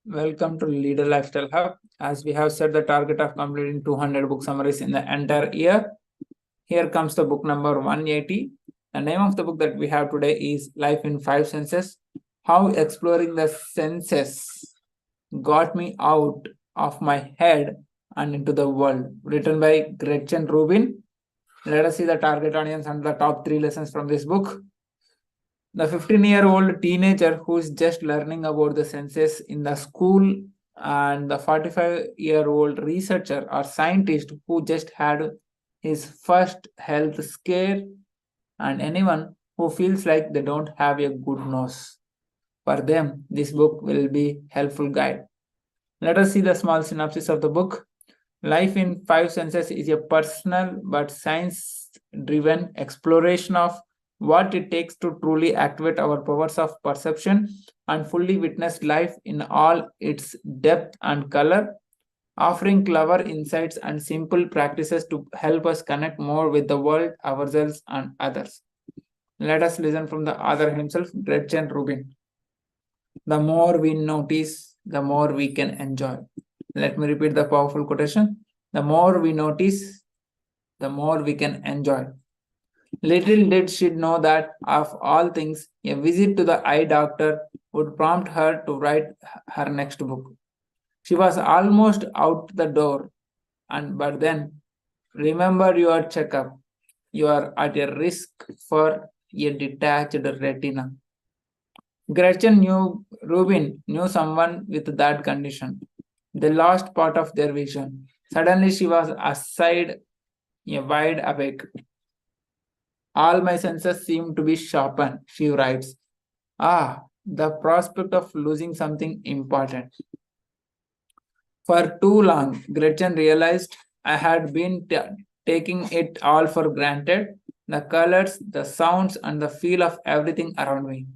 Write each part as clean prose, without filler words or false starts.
Welcome to Leader Lifestyle Hub. As we have set the target of completing 200 book summaries in the entire year, here comes the book number 180. The name of the book that we have today is Life in Five Senses: How Exploring the Senses Got Me Out of My Head and Into the World, written by Gretchen Rubin. Let us see the target audience and the top 3 lessons from this book. The 15-year-old teenager who is just learning about the senses in the school, and the 45-year-old researcher or scientist who just had his first health scare, and anyone who feels like they don't have a good nose. For them, this book will be helpful guide. Let us see the small synopsis of the book. Life in Five Senses is a personal but science-driven exploration of what it takes to truly activate our powers of perception and fully witness life in all its depth and color, offering clever insights and simple practices to help us connect more with the world, ourselves, and others. Let us listen from the author himself, Gretchen Rubin. The more we notice, the more we can enjoy. Let me repeat the powerful quotation. The more we notice, the more we can enjoy. Little did she know that, of all things, a visit to the eye doctor would prompt her to write her next book. She was almost out the door, but then, remember your checkup. You are at a risk for a detached retina. Rubin knew someone with that condition. They lost part of their vision. Suddenly she was aside, wide awake. All my senses seem to be sharpened, she writes. Ah, the prospect of losing something important. For too long, Gretchen realized I had been taking it all for granted, the colors, the sounds, and the feel of everything around me.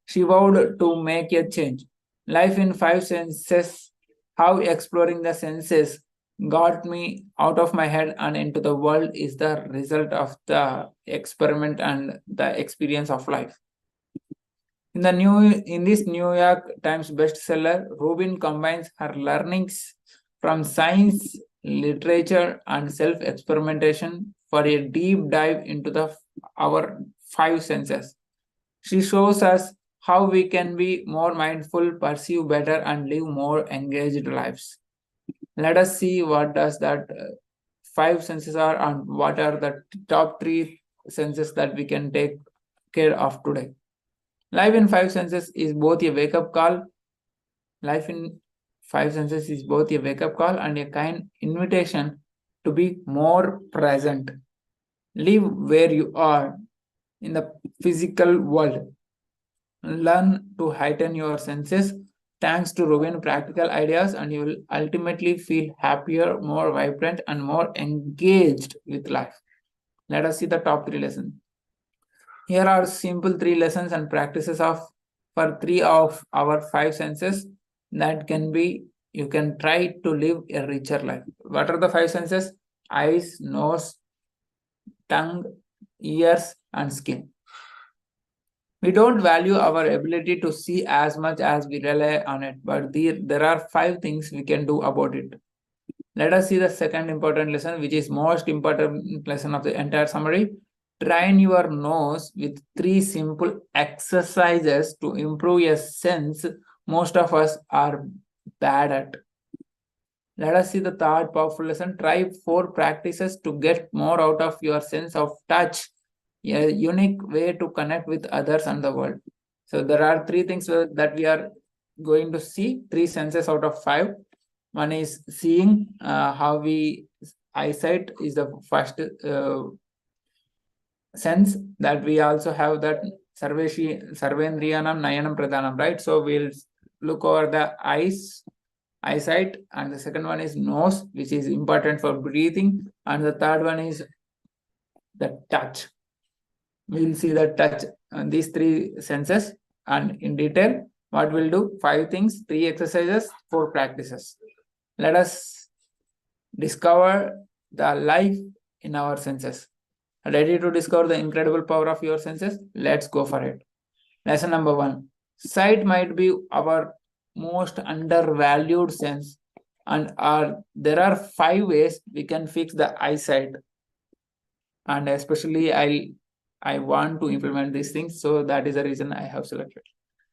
She vowed to make a change. Life in Five Senses, how exploring the senses got me out of my head and into the world, is the result of the experiment and the experience of life. In this New York Times bestseller, Rubin combines her learnings from science, literature, and self-experimentation for a deep dive into our five senses. She shows us how we can be more mindful, perceive better, and live more engaged lives. Let us see what does that five senses are and what are the top 3 senses that we can take care of today. Life in Five Senses is both a wake-up call. Life in Five Senses is both a wake-up call and a kind invitation to be more present. Live where you are in the physical world. Learn to heighten your senses thanks to Rubin practical ideas, and you will ultimately feel happier, more vibrant, and more engaged with life. Let us see the top 3 lessons. Here are simple 3 lessons and practices for 3 of our 5 senses that you can try to live a richer life. What are the 5 senses? Eyes, nose, tongue, ears, and skin. We don't value our ability to see as much as we rely on it, but there are 5 things we can do about it. Let us see the second important lesson, which is most important lesson of the entire summary. Train your nose with 3 simple exercises to improve a sense most of us are bad at. Let us see the third powerful lesson. Try 4 practices to get more out of your sense of touch, a unique way to connect with others and the world. So there are 3 things that we are going to see, 3 senses out of 5. One is seeing, eyesight is the first sense that we also have that sarvendriyanam nayanam pradhanam, right? So we'll look over the eyesight, and the second one is nose, which is important for breathing, and the third one is the touch. We'll see the touch and these 3 senses, and in detail what we'll do: 5 things, 3 exercises, 4 practices. Let us discover the life in our senses. Ready to discover the incredible power of your senses? Let's go for it. Lesson number 1. Sight might be our most undervalued sense, and there are 5 ways we can fix the eyesight. And especially I want to implement these things, so that is the reason I have selected.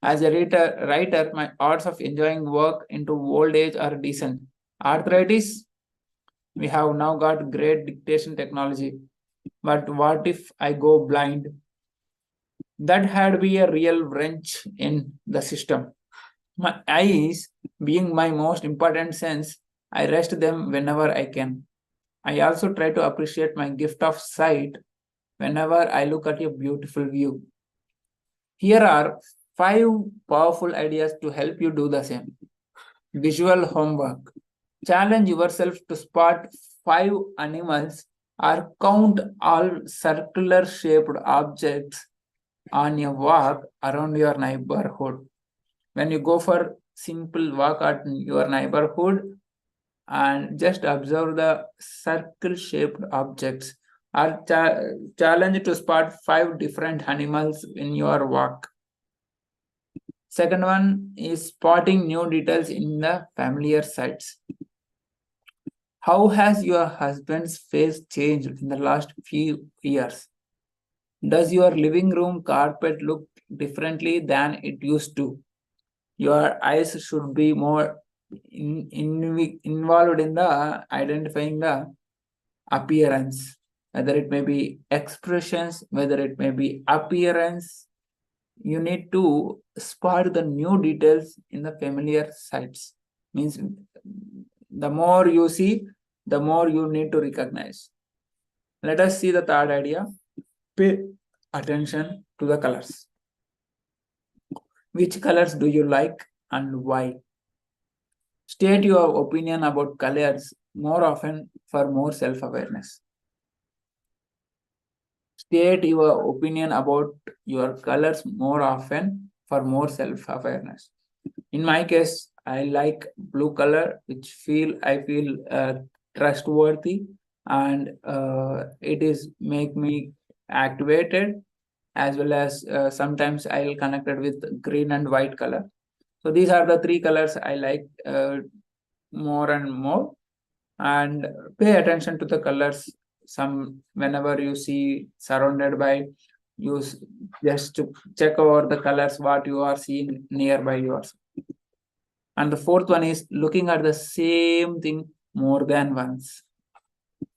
As a writer, my odds of enjoying work into old age are decent. Arthritis, we have now got great dictation technology, but what if I go blind? That had be a real wrench in the system. My eyes, being my most important sense, I rest them whenever I can. I also try to appreciate my gift of sight whenever I look at a beautiful view. Here are 5 powerful ideas to help you do the same. Visual homework. Challenge yourself to spot 5 animals or count all circular shaped objects on a walk around your neighborhood. When you go for simple walk at your neighborhood and just observe the circle shaped objects, or challenge to spot 5 different animals in your walk. Second one is spotting new details in the familiar sights. How has your husband's face changed in the last few years? Does your living room carpet look differently than it used to? Your eyes should be more involved in the identifying the appearance, whether it may be expressions, whether it may be appearance. You need to spot the new details in the familiar sights. Means the more you see, the more you need to recognize. Let us see the third idea. Pay attention to the colors. Which colors do you like and why? State your opinion about colors more often for more self-awareness. State your opinion about your colors more often for more self-awareness. In my case, I like blue color, which I feel trustworthy, and it is make me activated, as well as sometimes I'll connect it with green and white color. So these are the 3 colors I like more and more. And pay attention to the colors. Whenever you see surrounded by, use just to check over the colors what you are seeing nearby yours. And the fourth one is looking at the same thing more than once.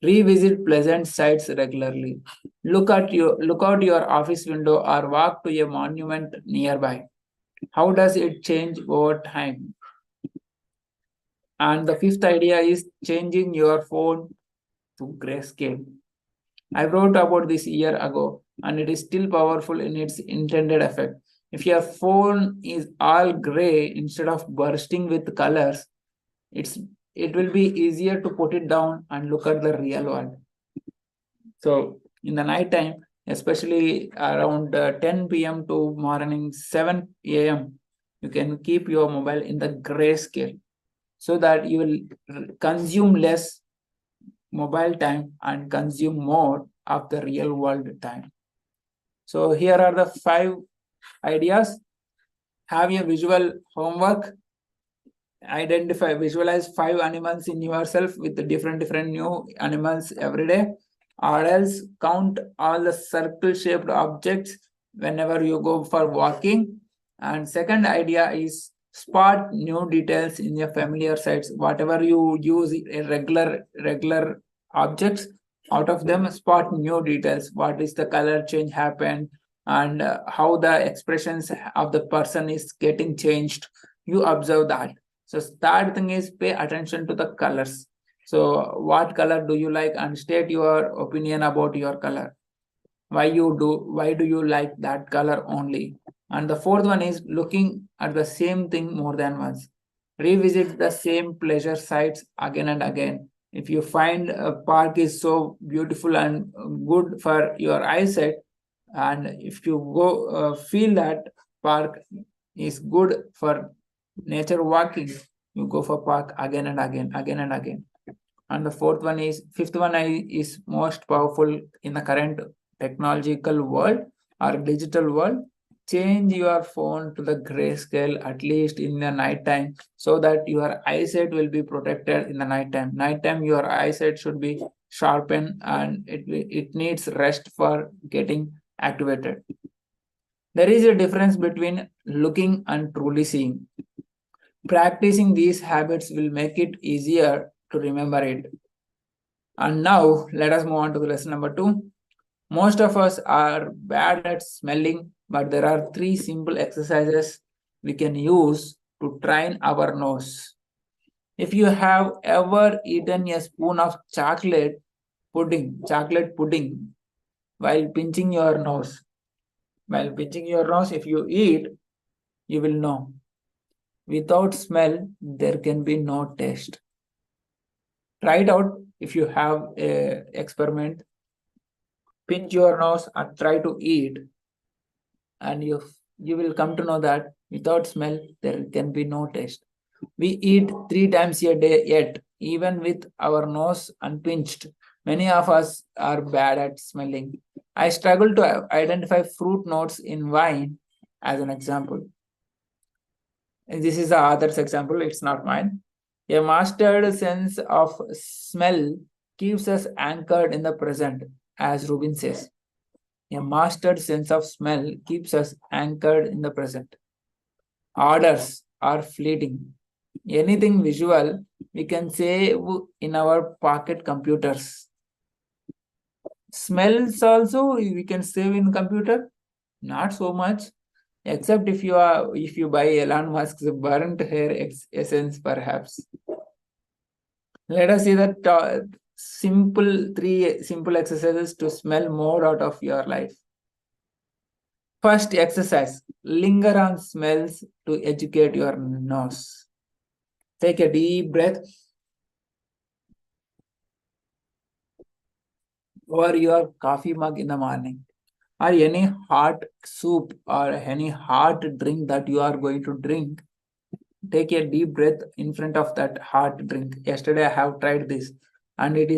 Revisit pleasant sights regularly. Look out your office window or walk to a monument nearby. How does it change over time? And the fifth idea is changing your phone to grayscale. I wrote about this a year ago, and it is still powerful in its intended effect. If your phone is all gray instead of bursting with colors, it will be easier to put it down and look at the real world. So in the night time, especially around 10 p.m. to morning 7 a.m., you can keep your mobile in the grayscale so that you will consume less mobile time and consume more of the real world time. So here are the 5 ideas. Have a visual homework. Visualize 5 animals in yourself with the different new animals every day, or else count all the circle shaped objects whenever you go for walking. And second idea is spot new details in your familiar sights. Whatever you use regular objects, out of them spot new details. What is the color change happened, and how the expressions of the person is getting changed. You observe that. So third thing is pay attention to the colors. So what color do you like, and state your opinion about your color. Why do you like that color only? And the fourth one is looking at the same thing more than once. Revisit the same pleasure sites again and again. If you find a park is so beautiful and good for your eyesight, and if you go feel that park is good for nature walking, you go for park again and again. And the fifth one is most powerful in the current technological world or digital world. change your phone to the grayscale at least in the night time so that your eyesight will be protected in the night time. Night time, your eyesight should be sharpened and it needs rest for getting activated. There is a difference between looking and truly seeing. Practicing these habits will make it easier to remember it. And now let us move on to the lesson number 2. Most of us are bad at smelling, but there are 3 simple exercises we can use to train our nose. If you have ever eaten a spoon of chocolate pudding, while pinching your nose, if you eat, you will know. Without smell, there can be no taste. Try it out if you have a experiment. Pinch your nose and try to eat, and you will come to know that without smell there can be no taste. We eat 3 times a day, yet even with our nose unpinched, many of us are bad at smelling. I struggle to identify fruit notes in wine as an example. And this is the author's example, it's not mine. A mastered sense of smell keeps us anchored in the present, as Rubin says. A mastered sense of smell keeps us anchored in the present. Orders are fleeting. Anything visual we can save in our pocket computers. Smells also we can save in computer, not so much, except if you buy Elon Musk's burnt hair essence, perhaps. Let us see that 3 simple exercises to smell more out of your life. First exercise, linger on smells to educate your nose. Take a deep breath over your coffee mug in the morning, or any hot soup or any hot drink that you are going to drink. Take a deep breath in front of that hot drink. Yesterday I have tried this and it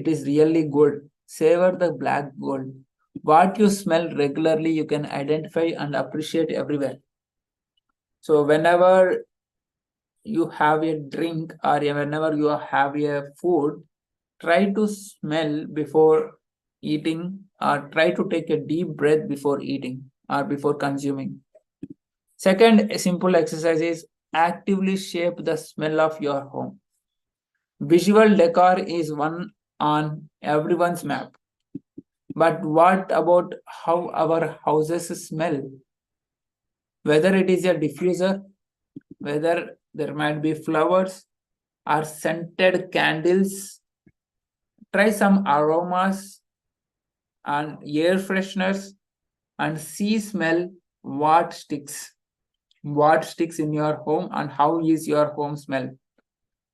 is really good. Savor the black gold. What you smell regularly, you can identify and appreciate everywhere. So whenever you have a drink or whenever you have a food, try to smell before eating or try to take a deep breath before eating or before consuming. Second simple exercise is actively shape the smell of your home. Visual decor is one on everyone's map. But what about how our houses smell? Whether it is a diffuser, whether there might be flowers or scented candles, try some aromas and air fresheners and smell what sticks in your home and how is your home smell.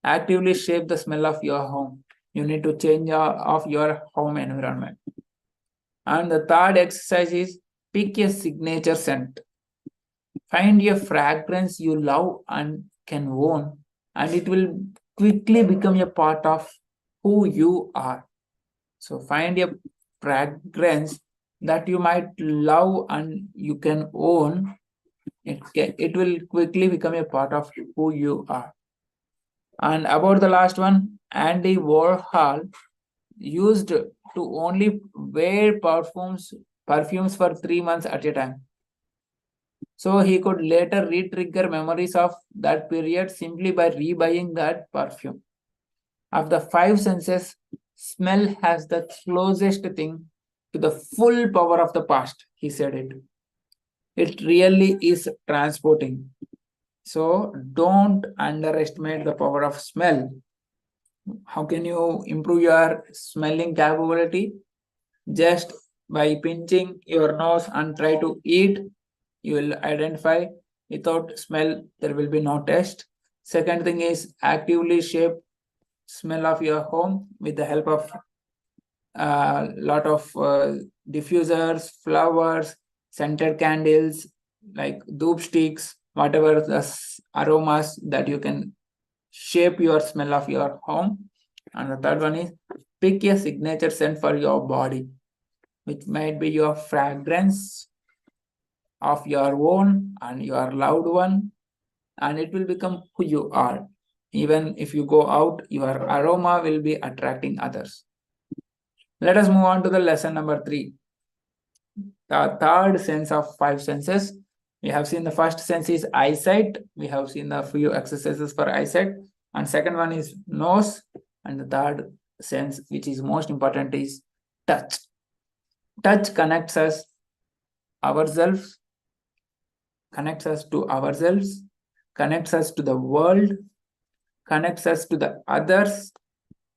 Actively shape the smell of your home. You need to change of your home environment. And the third exercise is pick a signature scent. Find a fragrance you love and can own, and it will quickly become a part of who you are. So find a fragrance that you might love and you can own. It will quickly become a part of who you are. And about the last one, Andy Warhol used to only wear perfumes for 3 months at a time. So he could later re-trigger memories of that period simply by rebuying that perfume. Of the 5 senses, smell has the closest thing to the full power of the past, he said it. It really is transporting. So don't underestimate the power of smell. How can you improve your smelling capability? Just by pinching your nose and try to eat, you will identify. Without smell, there will be no taste. Second thing is actively shape smell of your home with the help of a lot of diffusers, flowers, scented candles, like doop sticks, whatever the aromas that you can shape your smell of your home. And the third one is pick a signature scent for your body, which might be your fragrance of your own and your loved one, and it will become who you are. Even if you go out, your aroma will be attracting others. Let us move on to the lesson number 3. The third sense of 5 senses. We have seen the first sense is eyesight. We have seen the few exercises for eyesight. And second one is nose. And the third sense, which is most important, is touch. Touch connects us ourselves, connects us to ourselves, connects us to the world, connects us to the others,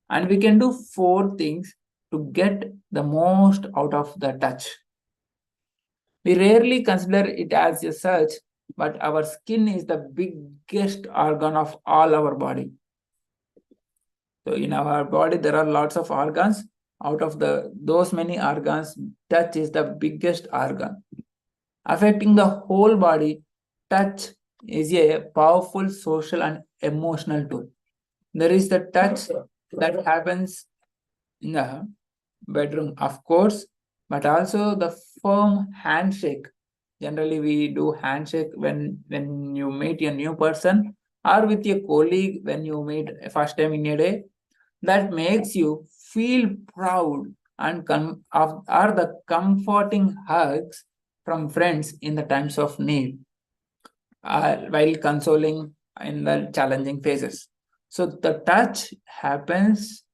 and we can do 4 things to get the most out of the touch. We rarely consider it as a such, but our skin is the biggest organ of all our body. So in our body, there are lots of organs. Out of those many organs, touch is the biggest organ. Affecting the whole body, touch is a powerful social and emotional tool. There is the touch that happens in the bedroom, of course, but also the firm handshake. Generally, we do handshake when you meet a new person or with your colleague when you meet first time in a day. That makes you feel proud and are the comforting hugs from friends in the times of need, while consoling in the challenging phases. So the touch happens,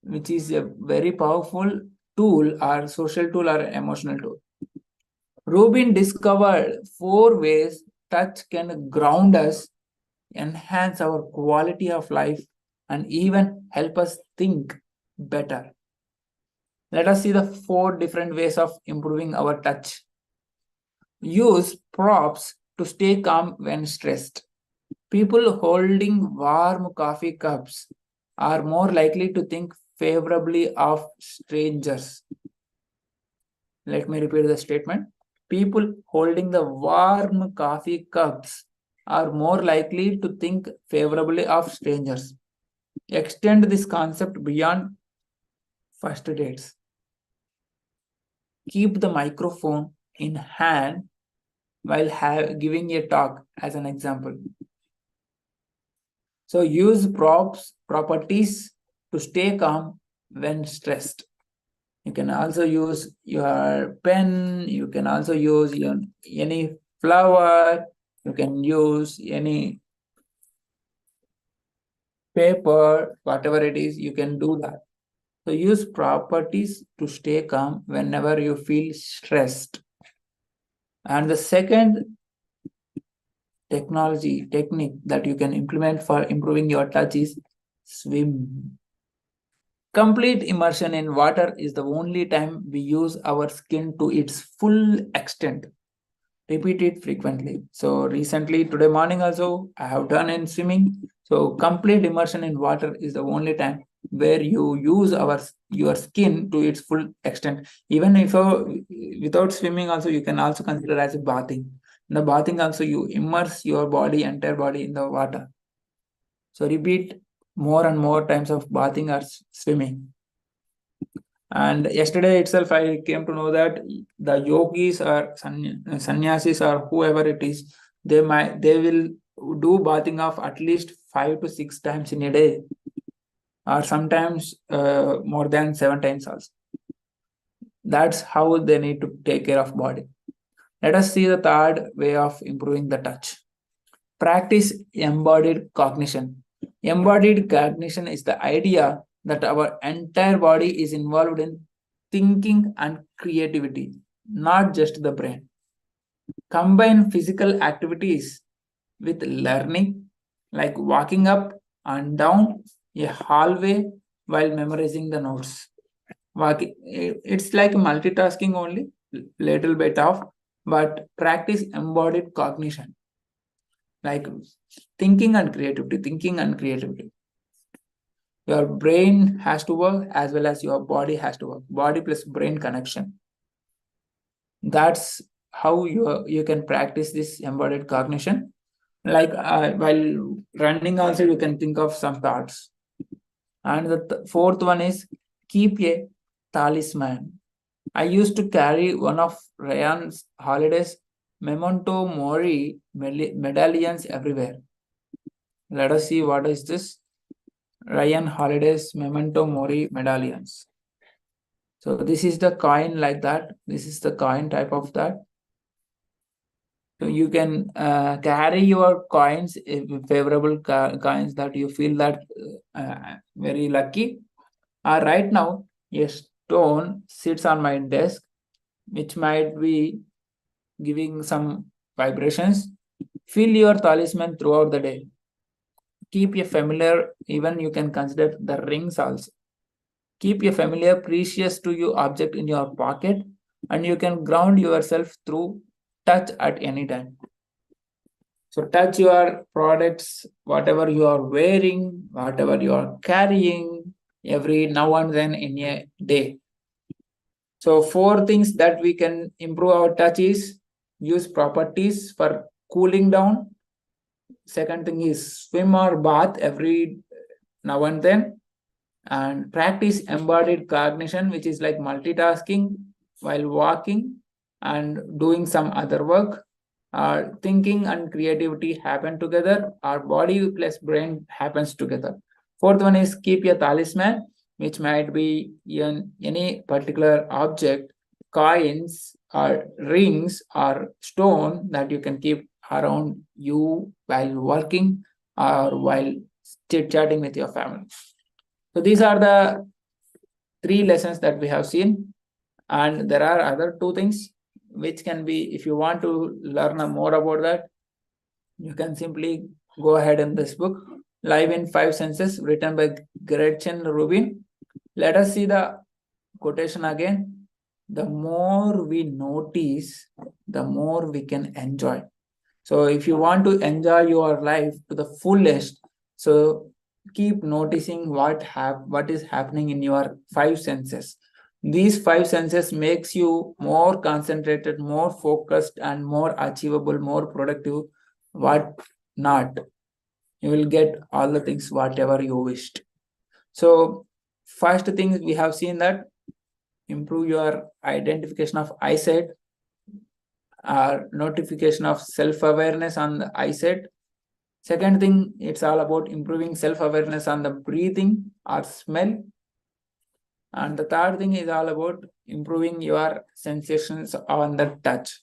which is a very powerful tool or social tool or emotional tool. Rubin discovered 4 ways touch can ground us, enhance our quality of life, and even help us think better. Let us see the 4 different ways of improving our touch. Use props to stay calm when stressed. People holding warm coffee cups are more likely to think favorably of strangers. Let me repeat the statement. People holding the warm coffee cups are more likely to think favorably of strangers. Extend this concept beyond first dates. Keep the microphone in hand while giving a talk, as an example. So use properties to stay calm when stressed. You can also use your pen, you can also use any flower, you can use any paper, whatever it is, you can do that. So use properties to stay calm whenever you feel stressed. And the second technique that you can implement for improving your touch is swim. Complete immersion in water is the only time we use our skin to its full extent. Repeat it frequently. So recently, today morning also, I have done in swimming. So complete immersion in water is the only time where you use your skin to its full extent. Even if without swimming also, you can also consider as bathing. In the bathing also, you immerse your entire body in the water. So repeat more and more times of bathing or swimming. And yesterday itself, I came to know that the yogis or sannyasis or whoever it is, they will do bathing of at least 5 to 6 times in a day, or sometimes more than 7 times also. That's how they need to take care of body. Let us see the third way of improving the touch. Practice embodied cognition. Embodied cognition is the idea that our entire body is involved in thinking and creativity, not just the brain. Combine physical activities with learning, like walking up and down a hallway while memorizing the notes. It's like multitasking only, little bit of, but practice embodied cognition, like thinking and creativity. Your brain has to work as well as your body has to work. Body plus brain connection. That's how you can practice this embodied cognition. Like while running also, you can think of some thoughts. And the fourth one is keep a talisman. I used to carry one of Ryan's holidays memento mori medallions everywhere. Let us see what is this. Ryan Holiday's memento mori medallions. So this is the coin like that. This is the coin type of that. So you can carry your coins, favorable coins that you feel that very lucky. Right now, a stone sits on my desk, which might be giving some vibrations. Feel your talisman throughout the day. Keep a familiar, even you can consider the rings also. Keep a familiar, precious to you object in your pocket, and you can ground yourself through touch at any time. So touch your products, whatever you are wearing, whatever you are carrying, every now and then in a day. So 4 things that we can improve our touch is use properties for cooling down. Second thing is swim or bath every now and then, and practice embodied cognition, which is like multitasking while walking and doing some other work. Thinking and creativity happen together. Our body plus brain happens together. Fourth one is keep your talisman, which might be in any particular object, coins or rings or stone that you can keep around you while working or while chit-chatting with your family. So these are the 3 lessons that we have seen, and there are other 2 things which can be, if you want to learn more about that, you can simply go ahead in this book, Live in 5 Senses, written by Gretchen Rubin. Let us see the quotation again. The more we notice, the more we can enjoy. So if you want to enjoy your life to the fullest, so keep noticing what is happening in your 5 senses. These 5 senses makes you more concentrated, more focused, and more achievable, more productive. What not? You will get all the things whatever you wished. So first thing we have seen that improve your identification of eyesight, notification of self-awareness on the eyesight. Second thing, it's all about improving self-awareness on the breathing or smell. And the third thing is all about improving your sensations on the touch.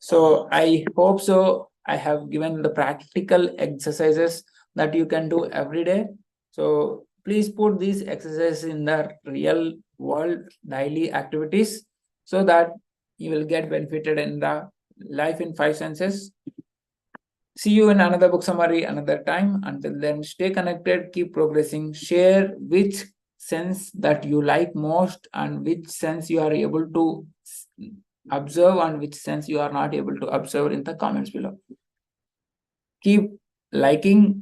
So I hope so. I have given the practical exercises that you can do every day. So please put these exercises in the real world daily activities so that you will get benefited in the life in 5 senses. See you in another book summary another time. Until then, stay connected, keep progressing, share which sense that you like most and which sense you are able to observe and which sense you are not able to observe in the comments below. Keep liking